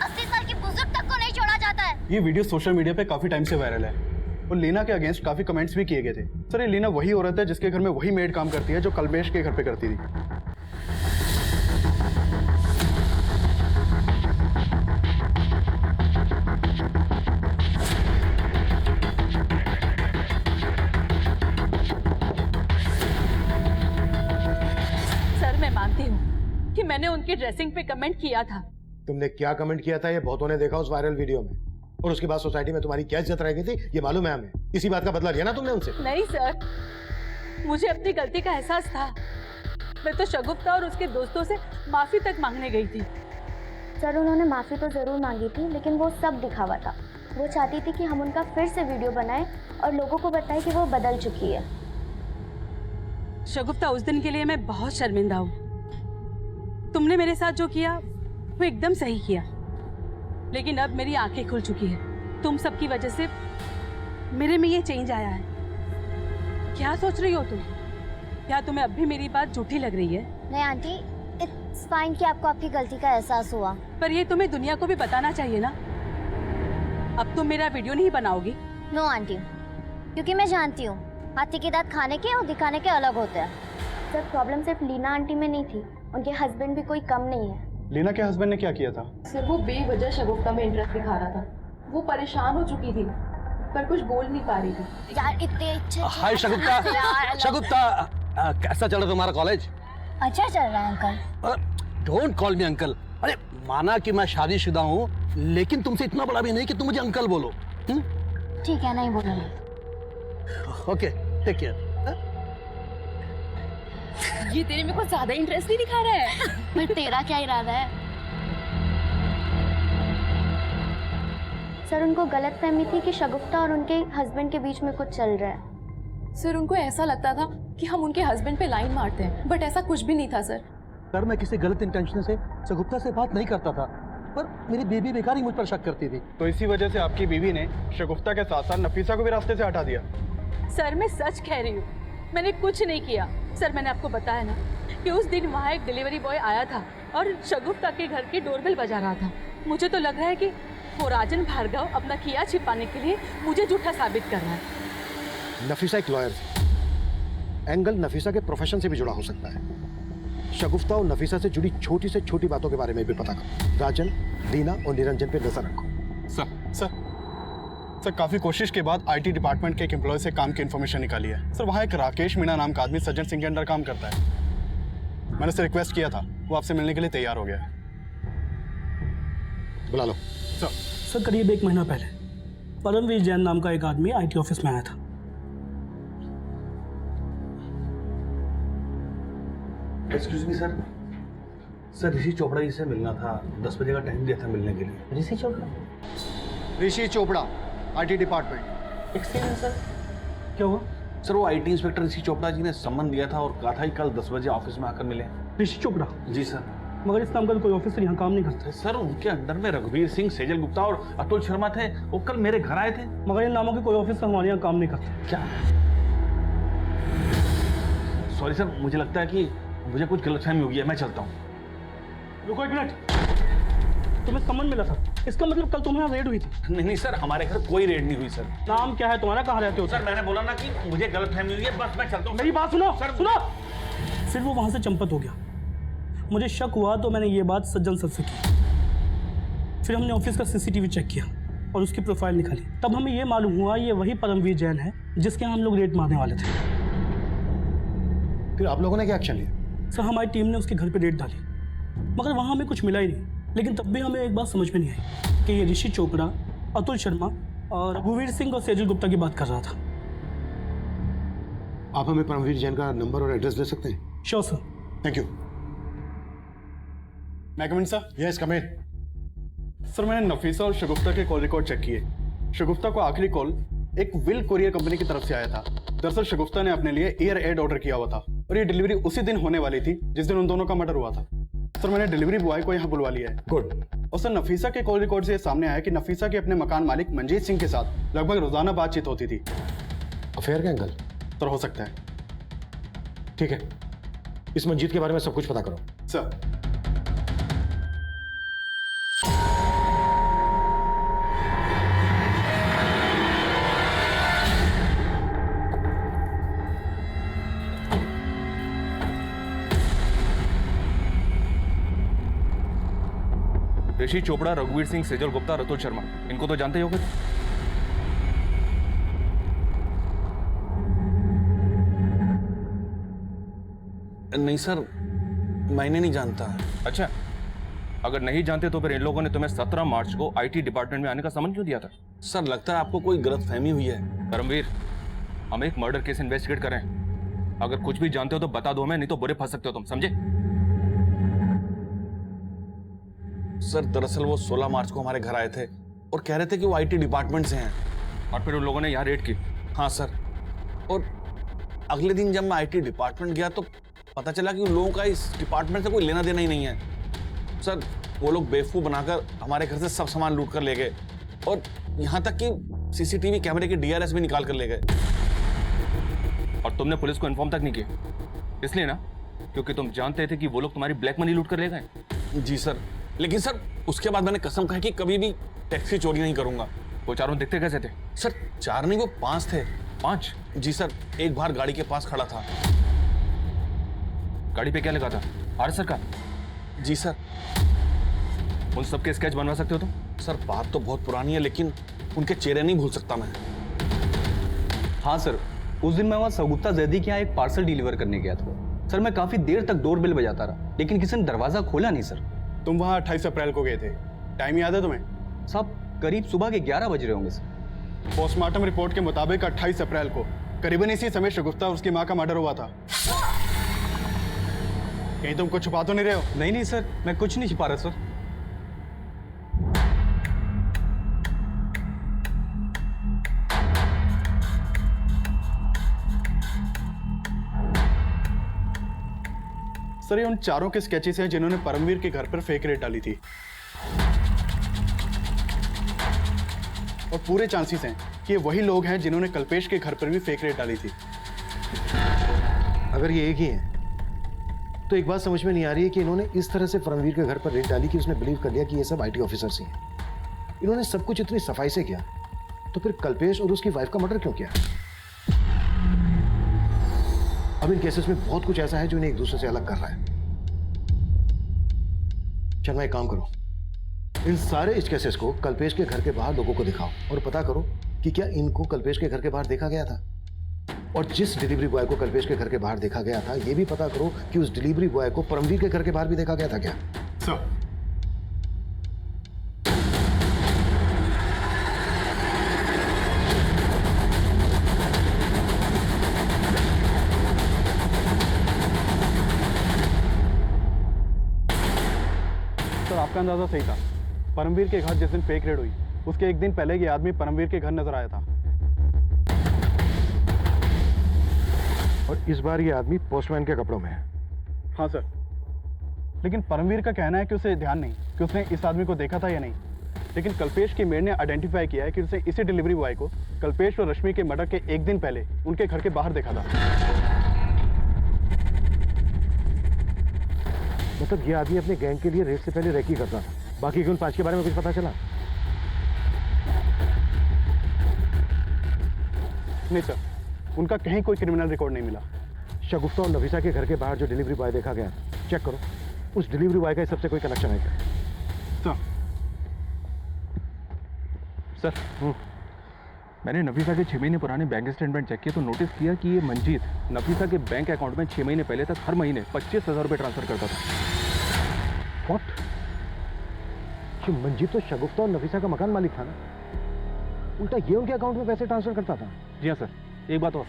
80 साल की बुजुर्ग तक को नहीं छोड़ा जाता है।
ये वीडियो सोशल मीडिया पे काफी टाइम से वायरल है और लीना के अगेंस्ट काफी कमेंट्स भी किए गए थे। सर ये लीना वही औरत है जिसके घर में वही मेड काम करती है जो कल्पेश के घर पे करती थी।
सर मैं मानती हूँ कि मैंने उनकी ड्रेसिंग पे कमेंट किया था।
तुमने क्या कमेंट किया था ये बहुतों ने देखा उस वायरल वीडियो में, और उसके बाद सोसाइटी में तुम्हारी क्या इज्जत रह गई थी ये मालूम है हमें। इसी बात का बदला लिया ना तुमने उनसे?
नहीं सर, मुझे अपनी गलती का एहसास था। मैं तो शगुफ्ता और उसके दोस्तों से माफी तक मांगने गई थी।
सर उन्होंने माफ़ी तो ज़रूर मांगी थी, लेकिन वो सब दिखावा था। वो चाहती थी कि हम उनका फिर से वीडियो बनाएं और लोगों को बताएं कि वो बदल चुकी है।
शगुफ्ता उस दिन के लिए मैं बहुत शर्मिंदा हूँ। तुमने मेरे साथ जो किया वो एकदम सही किया, लेकिन अब मेरी आंखें खुल चुकी है। तुम सबकी वजह से मेरे में ये चेंज आया है। क्या सोच रही हो तुम? क्या तुम्हें अब भी मेरी बात झूठी लग रही है?
नहीं आंटी, इट्स फाइन कि आपको आपकी गलती का एहसास हुआ।
पर ये तुम्हें दुनिया को भी बताना चाहिए ना। अब तुम मेरा वीडियो नहीं बनाओगी?
नो आंटी, क्योंकि मैं जानती हूँ हाथी के दांत खाने के और दिखाने के अलग होते हैं। सर प्रॉब्लम सिर्फ लीना आंटी में नहीं थी, उनके हस्बैंड भी कोई कम नहीं है।
लीना के हस्बैंड ने क्या किया था?
सर वो बेवजह शगुफ्ता में इंटरेस्ट दिखा रहा था। वो परेशान हो चुकी थी पर कुछ बोल नहीं पा रही थी।
यार इतने अच्छे
हाय शगुफ्ता। शगुफ्ता कैसा चल रहा तुम्हारा कॉलेज?
अच्छा चल रहा है uncle.
Don't call me uncle. अरे माना कि मैं शादीशुदा हूँ, लेकिन तुमसे इतना बड़ा भी नहीं कि तुम मुझे अंकल बोलो।
ठीक है, नहीं बोलूंगी।
Okay take care.
ये तेरे में कुछ ज्यादा इंटरेस्ट नहीं दिखा रहा है।
पर तेरा क्या इरादा है? सर उनको गलतफहमी थी कि शगुफ्ता और उनके हस्बैंड के बीच में कुछ चल रहा है।
सर उनको ऐसा लगता था कि हम उनके हस्बैंड पे लाइन मारते हैं, बट ऐसा कुछ भी नहीं था सर।
सर मैं किसी गलत इंटेंशन से शगुफ्ता से बात नहीं करता था, पर मेरी बेबी बेकार ही मुझ पर शक करती थी।
तो इसी वजह से आपकी बीवी ने शगुफ्ता के साथ साथ नफीसा को भी रास्ते से हटा दिया।
सर मैं सच कह रही हूँ, मैंने कुछ नहीं किया। सर मैंने आपको बताया ना कि उस दिन वहाँ एक डिलीवरी बॉय आया था और शगुफ्ता के घर की डोरबेल बजा रहा था। मुझे तो लग रहा है कि वो राजन भार्गव अपना किया छिपाने के लिए मुझे झूठा साबित कर रहा है।
नफीसा एक लॉयर थी। एंगल नफीसा के प्रोफेशन से भी जुड़ा हो सकता है। शगुफ्ता और नफीसा से जुड़ी छोटी से छोटी बातों के बारे में भी पता करो। राजन, लीना और निरंजन पे नजर रखो।
सर काफी कोशिश के बाद आईटी डिपार्टमेंट के एक एम्प्लॉय से काम की इन्फॉर्मेशन निकाली है। सर वहाँ एक राकेश मीणा नाम का आदमी सज्जन सिंह के अंडर काम करता है। मैंने उससे रिक्वेस्ट किया था, वो आपसे मिलने के लिए तैयार हो गया है।
बुला लो।
सर करीब 1 महीना पहले परमवीर जैन नाम का एक आदमी आईटी ऑफिस में आया था।
एक्सक्यूज मी सर, ऋषि चोपड़ा जी से मिलना था। 10 बजे का टाइम दिया था मिलने के लिए।
Rishi Chopra?
Rishi Chopra, IT department.
Excuse me sir, क्या हुआ? सर वो आईटी इंस्पेक्टर ऋषि चोपड़ा जी ने सम्मन दिया था और कहा था कि कल 10 बजे ऑफिस में आकर मिले।
ऋषि चोपड़ा?
जी सर।
मगर इस नाम का कोई ऑफिसर यहाँ काम नहीं करता।
सर उनके अंडर में रघुवीर सिंह, सेजल गुप्ता और अतुल शर्मा थे। वो कल मेरे घर आए थे।
मगर इन नामों के कोई ऑफिसर हमारे यहाँ काम नहीं करते।
क्या? सॉरी सर, मुझे लगता है कि मुझे कुछ गलतफहमी हो गई है। मैं चलता हूँ।
रुको 1 मिनट, तुम्हें सम्मन मिला था, इसका मतलब कल तुम्हारे यहाँ रेड हुई थी?
नहीं सर, हमारे घर कोई रेड नहीं हुई सर।
नाम क्या है तुम्हारा, कहाँ रहते हो?
सर मैंने बोला ना कि मुझे गलतफहमी हुई है, बस मैं चलता हूँ।
मेरी बात सुनो
सर,
सुनो। फिर वो वहां से चंपत हो गया। मुझे शक हुआ तो मैंने ये बात सज्जन सर से की। फिर हमने ऑफिस का सीसीटीवी चेक किया और उसकी प्रोफाइल निकाली। तब हमें ये मालूम हुआ ये वही परमवीर जैन है जिसके हम लोग रेड मारने वाले थे।
फिर आप लोगों ने क्या एक्शन लिया?
सर हमारी टीम ने उसके घर पे रेड डाली, मगर वहाँ हमें कुछ मिला ही नहीं। लेकिन तब भी हमें एक बात समझ में नहीं आई कि ये ऋषि चोपड़ा अतुल शर्मा और रघुवीर सिंह और सेजल गुप्ता की बात कर रहा था।
आप हमें परमवीर जैन का नंबर और एड्रेस दे सकते हैं?
Sure sir.
Thank you. मैं कम इन सर?
यस कम इन।
सर मैंने नफीसा और शगुफ्ता के कॉल रिकॉर्ड चेक किए। शगुफ्ता को आखिरी कॉल एक विल कुरियर कंपनी की तरफ से आया था। दरअसल शगुफ्ता ने अपने लिए एयर एड ऑर्डर किया हुआ था और ये डिलीवरी उसी दिन होने वाली थी जिस दिन उन दोनों का मर्डर हुआ था। सर मैंने डिलीवरी बॉय को यहाँ बुलवा लिया है।
गुड।
और सर नफीसा के कॉल रिकॉर्ड से ये सामने आया कि नफीसा के अपने मकान मालिक मंजीत सिंह के साथ लगभग रोजाना बातचीत होती थी।
अफेयर का एंगल?
सर हो सकता है।
ठीक है, इस मंजीत के बारे में सब कुछ पता करो।
सर
ऋषि चोपड़ा, रघुवीर सिंह, सेजल गुप्ता, अतुल शर्मा, इनको तो जानते ही होगे।
नहीं सर, मैंने नहीं जानता।
अच्छा, अगर नहीं जानते तो फिर इन लोगों ने तुम्हें 17 मार्च को आईटी डिपार्टमेंट में आने का समन क्यों दिया था?
सर लगता है आपको कोई गलतफहमी हुई है।
धर्मवीर, हम एक मर्डर केस इन्वेस्टिगेट कर रहे हैं। अगर कुछ भी जानते हो तो बता दो हमें, नहीं तो बुरे फंस सकते हो तुम, समझे?
सर दरअसल वो 16 मार्च को हमारे घर आए थे और कह रहे थे कि वो आईटी डिपार्टमेंट से हैं।
और फिर उन लोगों ने यहाँ रेड की?
हाँ सर, और अगले दिन जब मैं आईटी डिपार्टमेंट गया तो पता चला कि उन लोगों का इस डिपार्टमेंट से कोई लेना देना ही नहीं है। सर वो लोग बेवकूफ़ बनाकर हमारे घर से सब सामान लूट कर ले गए और यहाँ तक कि सीसीटीवी कैमरे के डीआरएस भी निकाल कर ले गए।
और तुमने पुलिस को इन्फॉर्म तक नहीं किया, इसलिए ना क्योंकि तुम जानते थे कि वो लोग तुम्हारी ब्लैक मनी लूट कर ले गए?
जी सर, लेकिन सर उसके बाद मैंने कसम खाई कि कभी भी टैक्सी चोरी नहीं करूंगा।
वो चारों दिखते कैसे थे?
सर 4 नहीं, वो 5 थे।
5?
जी सर, एक बार गाड़ी के पास खड़ा था।
गाड़ी पे क्या लिखा था? आरएसआर का?
जी सर।
उन सबके स्केच बनवा सकते हो तुम?
सर बात तो बहुत पुरानी है लेकिन उनके चेहरे नहीं भूल सकता मैं।
हाँ सर, उस दिन मैं वहाँ सगुप्ता जैदी के यहाँ एक पार्सल डिलीवर करने गया था। सर मैं काफी देर तक डोर बेल बजाता रहा लेकिन किसी ने दरवाजा खोला नहीं सर।
तुम वहाँ 28 अप्रैल को गए थे, टाइम याद है तुम्हें?
साहब करीब सुबह के 11 बज रहे होंगे सर।
पोस्टमार्टम रिपोर्ट के मुताबिक 28 अप्रैल को करीबन इसी समय शगुफ्ता और उसकी माँ का मर्डर हुआ था। कहीं तुम कुछ छुपा तो नहीं रहे हो?
नहीं नहीं सर, मैं कुछ नहीं छुपा रहा सर।
सर ये उन चारों के स्केचेस हैं जिन्होंने परमवीर के घर पर फेक रेड डाली थी और पूरे चांसेस हैं कि ये वही लोग हैं जिन्होंने कल्पेश के घर पर भी फेक रेड डाली थी।
अगर ये एक ही है तो एक बात समझ में नहीं आ रही है कि इन्होंने इस तरह से परमवीर के घर पर रेड डाली कि उसने बिलीव कर लिया कि ये सब आईटी ऑफिसर्स ही हैं। इन्होंने सब कुछ इतनी सफाई से किया तो फिर कल्पेश और उसकी वाइफ का मर्डर क्यों किया? अब इन केसेस में बहुत कुछ ऐसा है जो इन्हें एक दूसरे से अलग कर रहा है। चल एक काम करो, इन सारे इस केसेस को कल्पेश के घर के बाहर लोगों को दिखाओ और पता करो कि क्या इनको कल्पेश के घर के बाहर देखा गया था, और जिस डिलीवरी बॉय को कल्पेश के घर के बाहर देखा गया था ये भी पता करो कि उस डिलीवरी बॉय को परमवीर के घर के बाहर भी देखा गया था क्या?
सर आपका अंदाजा सही था। परमवीर के घर जिस दिन फेक रेड हुई उसके एक दिन पहले ये आदमी परमवीर के घर नजर आया था
और इस बार ये आदमी पोस्टमैन के कपड़ों में है।
हाँ सर, लेकिन परमवीर का कहना है कि उसे ध्यान नहीं कि उसने इस आदमी को देखा था या नहीं, लेकिन कल्पेश की मेड ने आइडेंटिफाई किया है कि उसने इसी डिलीवरी बॉय को कल्पेश और रश्मि के मर्डर के एक दिन पहले उनके घर के बाहर देखा था।
मतलब ये आदमी अपने गैंग के लिए रेड से पहले रेकी करता था। बाकी के उन 5 के बारे में कुछ पता चला?
नहीं सर, उनका कहीं कोई क्रिमिनल रिकॉर्ड नहीं मिला।
शगुफ्ता और नफीसा के घर के बाहर जो डिलीवरी बॉय देखा गया, चेक करो उस डिलीवरी बॉय का इस सबसे कोई कनेक्शन है क्या?
सर मैंने नफीसा के 6 महीने पुराने बैंक स्टेटमेंट चेक किए तो नोटिस किया कि ये मंजीत नफीसा के बैंक अकाउंट में 6 महीने पहले तक हर महीने 25,000 रुपये ट्रांसफर करता था।
व्हाट? मंजीत तो शगुफ्ता और नफीसा का मकान मालिक था ना? उल्टा ये उनके अकाउंट में पैसे ट्रांसफर करता था।
जी हाँ सर, एक बात और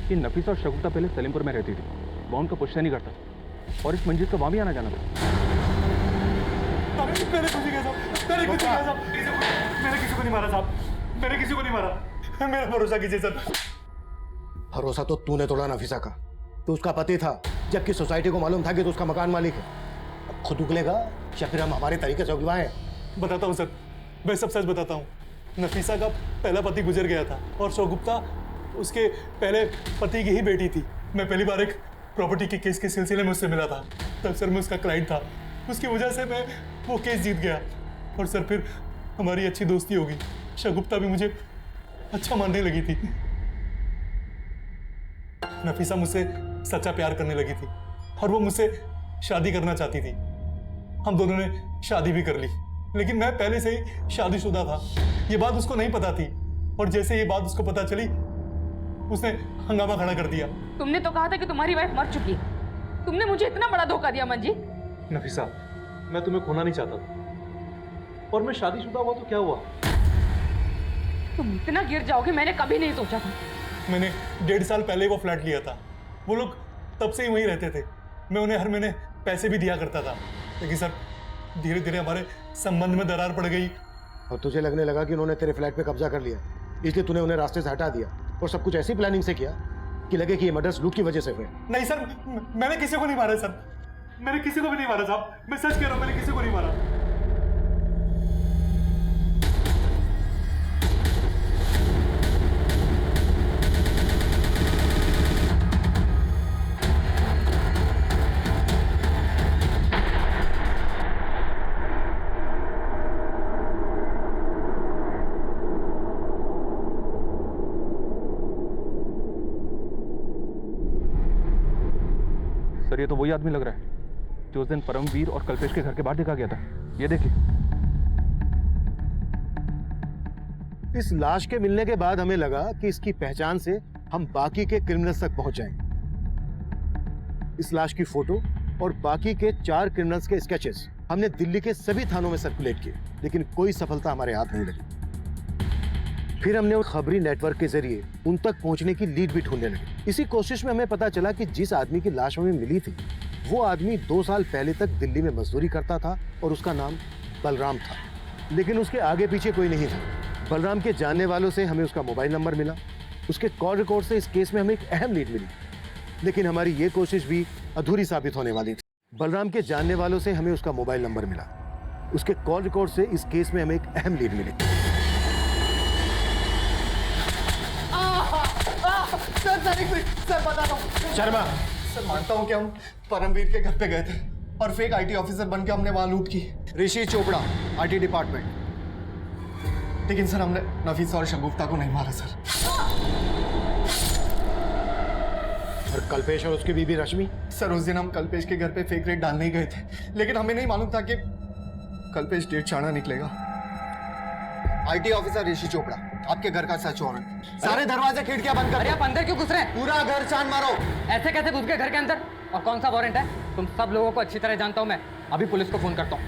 कि नफीसा और शगुफ्ता पहले सलीमपुर में रहती थी, वहाँ उनका पुश्ता नहीं करता और इस मंजिल का वहाँ भी आना जाना था।
मैंने कुछ नहीं किया साहब, मैंने कुछ नहीं किया साहब, मैंने किसी को नहीं मारा साहब, मैंने किसी को नहीं मारा, मेरा भरोसा कीजिए सर।
भरोसा तो तूने तोड़ा नफीसा का, तो उसका पति था, जबकि सोसाइटी को मालूम था कि तो उसका मकान मालिक है। अब खुद उगलेगा या फिर हम हमारे तरीके से उगवाएं?
बताता हूँ सर, मैं सब सच बताता हूँ। नफीसा का पहला पति गुजर गया था और शगुफ्ता उसके पहले पति की ही बेटी थी। मैं पहली बार एक प्रॉपर्टी के केस के सिलसिले में उससे मिला था, तब सर मैं उसका क्लाइंट था, उसकी वजह से मैं वो केस जीत गया और सर फिर हमारी अच्छी दोस्ती हो गई। शगुफ्ता भी मुझे अच्छा मानने लगी थी। नफीसा मुझसे सच्चा प्यार करने लगी थी और वो मुझसे शादी करना चाहती थी। हम दोनों ने शादी भी कर ली, लेकिन मैं पहले से ही शादीशुदा था। ये बात उसको नहीं पता थी और जैसे ये बात उसको पता चली उसने हंगामा खड़ा कर दिया।
तुमने तो कहा था कि तुम्हारी वाइफ मर चुकी है, तुमने मुझे इतना बड़ा धोखा दिया मंजी।
नफीसा, मैं तुम्हें खोना नहीं चाहता था और मैं शादीशुदा हुआ तो क्या हुआ?
तुम इतना गिर जाओगे मैंने कभी नहीं सोचा था।
मैंने 1.5 साल पहले वो फ्लैट लिया था, वो लोग तब से ही वहीं रहते थे। मैं उन्हें हर महीने पैसे भी दिया करता था, लेकिन सर धीरे धीरे हमारे संबंध में दरार पड़ गई।
और तुझे लगने लगा कि उन्होंने तेरे फ्लैट पे कब्जा कर लिया, इसलिए तूने उन्हें रास्ते से हटा दिया और सब कुछ ऐसी प्लानिंग से किया कि लगे कि ये मर्डर्स लूट की वजह से हुए।
नहीं सर, मैंने किसी को नहीं मारा सर, मैंने किसी को भी नहीं मारा साहब, मैं सच कह रहा हूँ, मैंने किसी को नहीं मारा।
सर ये तो वही आदमी लग रहा है जो उस दिन परमवीर और कल्पेश के घर के बाहर देखा गया था। ये देखिए।
इस लाश के मिलने के बाद हमें लगा कि इसकी पहचान से हम बाकी के क्रिमिनल्स तक पहुंच जाएंगे। इस लाश की फोटो और बाकी के 4 क्रिमिनल्स के स्केचेस हमने दिल्ली के सभी थानों में सर्कुलेट किए, लेकिन कोई सफलता हमारे हाथ नहीं लगी। फिर हमने उस खबरी नेटवर्क के जरिए उन तक पहुंचने की लीड भी ढूंढने लगे। इसी कोशिश में हमें पता चला कि जिस आदमी की लाश हमें मिली थी वो आदमी 2 साल पहले तक दिल्ली में मजदूरी करता था और उसका नाम बलराम था, लेकिन उसके आगे पीछे कोई नहीं था। बलराम के जानने वालों से हमें उसका मोबाइल नंबर मिला, उसके कॉल रिकॉर्ड से इस केस में हमें एक अहम लीड मिली, लेकिन हमारी ये कोशिश भी अधूरी साबित होने वाली थी। बलराम के जानने वालों से हमें उसका मोबाइल नंबर मिला, उसके कॉल रिकॉर्ड से इस केस में हमें एक अहम लीड मिली।
सर बता दो
शर्मा,
सर मानता हूँ कि हम परमवीर के घर पे गए थे और फेक आईटी ऑफिसर बन के हमने वहां लूट की। ऋषि चोपड़ा, आईटी डिपार्टमेंट। लेकिन सर हमने नफीसा और शगुफ्ता को नहीं मारा सर।
और कल्पेश और उसकी बीबी रश्मि?
सर उस दिन हम कल्पेश के घर पे फेक रेड डालने ही गए थे, लेकिन हमें नहीं मालूम था कि कल्पेश डेढ़ चाणा निकलेगा। आईटी ऑफिसर ऋषि चोपड़ा, आपके घर का सर्च वारंट। सारे दरवाजे खिड़कियां बंद कर।
अरे आप अंदर क्यों घुस रहे हैं?
पूरा घर छान मारो।
ऐसे कैसे घुस गए घर के अंदर? और कौन सा वारंट है? तुम सब लोगों को अच्छी तरह जानता हूं मैं, अभी पुलिस को फोन करता हूं।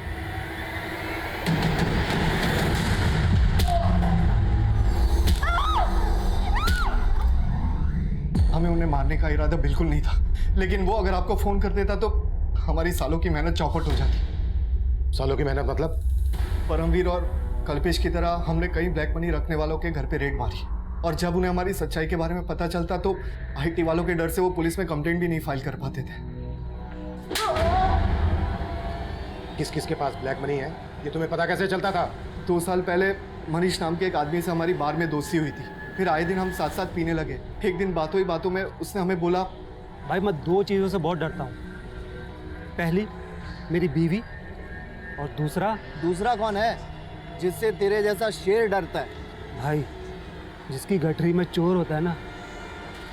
हमें उन्हें मारने का इरादा बिल्कुल नहीं था, लेकिन वो अगर आपको फोन कर देता तो हमारी सालों की मेहनत चौपट हो जाती।
सालों की मेहनत मतलब?
परमवीर और कल्पेश की तरह हमने कई ब्लैक मनी रखने वालों के घर पे रेड मारी, और जब उन्हें हमारी सच्चाई के बारे में पता चलता तो आईटी वालों के डर से वो पुलिस में कंप्लेंट भी नहीं फाइल कर पाते थे।
किस किस के पास ब्लैक मनी है ये तुम्हें पता कैसे चलता था?
2 साल पहले मनीष नाम के एक आदमी से हमारी बार में दोस्ती हुई थी, फिर आए दिन हम साथ साथ पीने लगे। एक दिन बातों ही बातों में उसने हमें बोला,
भाई मैं 2 चीज़ों से बहुत डरता हूँ, पहली मेरी बीवी और दूसरा
कौन है जिससे तेरे जैसा शेर डरता है?
भाई जिसकी गठरी में चोर होता है ना,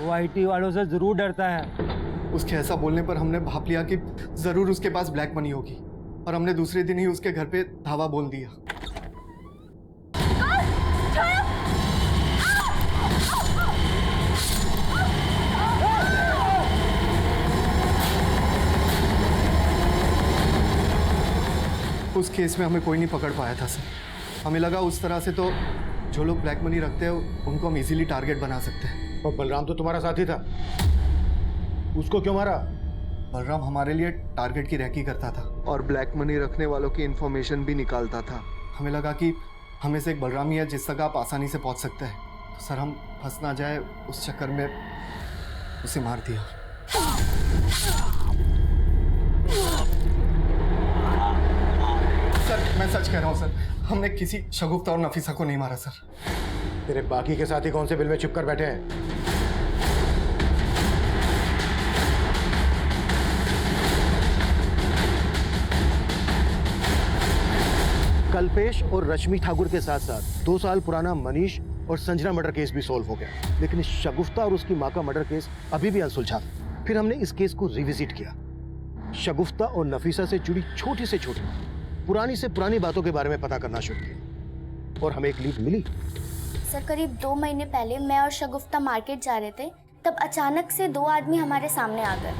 वो आईटी वालों से जरूर डरता है।
उसके ऐसा बोलने पर हमने भाप लिया कि जरूर उसके पास ब्लैक मनी होगी, और हमने दूसरे दिन ही उसके घर पे धावा बोल दिया। उस केस में हमें कोई नहीं पकड़ पाया था सर। हमें लगा उस तरह से तो जो लोग ब्लैक मनी रखते हैं उनको हम इजीली टारगेट बना सकते हैं।
और बलराम तो तुम्हारा साथी था, उसको क्यों मारा?
बलराम हमारे लिए टारगेट की रैकी करता था और ब्लैक मनी रखने वालों की इंफॉर्मेशन भी निकालता था। हमें लगा कि हमें से एक बलराम ही है जिस तक आप आसानी से पहुंच सकते हैं, तो सर हम फंस ना जाए उस चक्कर में उसे मार दिया। सर मैं सच कह रहा हूँ सर, हमने किसी शगुफ्ता और नफीसा को नहीं मारा सर।
तेरे बाकी के साथी कौन से बिल में छिप कर बैठे हैं? कल्पेश और रश्मि ठाकुर के साथ साथ 2 साल पुराना मनीष और संजना मर्डर केस भी सॉल्व हो गया, लेकिन इस शगुफ्ता और उसकी मां का मर्डर केस अभी भी अनसुलझा था। फिर हमने इस केस को रिविजिट किया, शगुफ्ता और नफीसा से जुड़ी छोटी से छोटी पुरानी से पुरानी बातों के बारे में पता करना शुरू किया और हमें एक लीड मिली।
सर करीब 2 महीने पहले मैं और शगुफ्ता मार्केट जा रहे थे, तब अचानक से 2 आदमी हमारे सामने आ गए।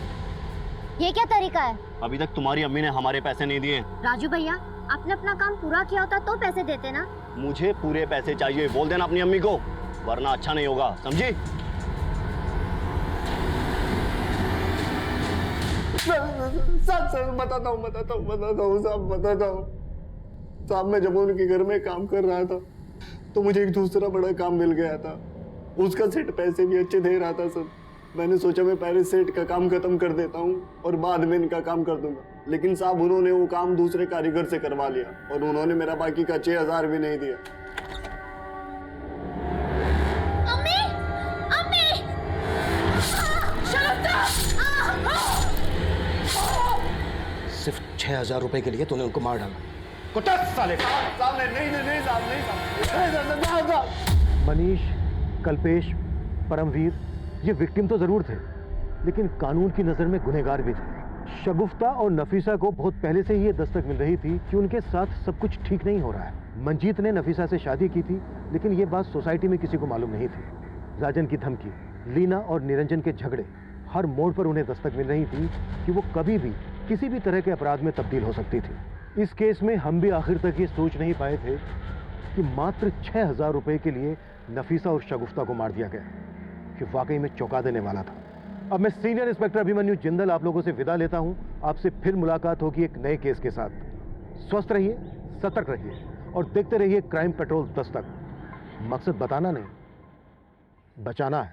ये क्या तरीका है?
अभी तक तुम्हारी अम्मी ने हमारे पैसे नहीं दिए।
राजू भैया, आपने अपना काम पूरा किया होता तो पैसे देते ना।
मुझे पूरे पैसे चाहिए, बोल देना अपनी अम्मी को, वरना अच्छा नहीं होगा, समझी?
सर बताता हूँ साहब, मैं जब उनके घर में काम कर रहा था तो मुझे एक दूसरा बड़ा काम मिल गया था। उसका सेट पैसे भी अच्छे दे रहा था सर। मैंने सोचा मैं पहले सेट का काम खत्म कर देता हूँ और बाद में इनका काम कर दूंगा, लेकिन साहब उन्होंने वो काम दूसरे कारीगर से करवा लिया और उन्होंने मेरा बाकी का 6000 भी नहीं दिया।
अम्मी! अम्मी!
सिर्फ 6000 रुपए के लिए तूने उनको मार डाला। कुत्ता साले! मनीष, कल्पेश, परमवीर ये विक्टिम तो जरूर थे, लेकिन कानून की नजर में गुनहगार भी थे। शगुफ्ता और नफीसा को बहुत पहले से ही ये दस्तक मिल रही थी कि उनके साथ सब कुछ ठीक नहीं हो रहा है। मंजीत ने नफीसा से शादी की थी, लेकिन ये बात सोसाइटी में किसी को मालूम नहीं थी। राजन की धमकी, लीना और निरंजन के झगड़े, हर मोड़ पर उन्हें दस्तक मिल रही थी कि वो कभी भी किसी भी तरह के अपराध में तब्दील हो सकती थी। इस केस में हम भी आखिर तक ये सोच नहीं पाए थे कि मात्र 6000 रुपए के लिए नफीसा और शगुफ्ता को मार दिया गया, कि वाकई में चौंका देने वाला था। अब मैं सीनियर इंस्पेक्टर अभिमन्यु जिंदल आप लोगों से विदा लेता हूं। आपसे फिर मुलाकात होगी एक नए केस के साथ। स्वस्थ रहिए, सतर्क रहिए और देखते रहिए क्राइम पेट्रोल दस्तक। मकसद बताना नहीं, बचाना है।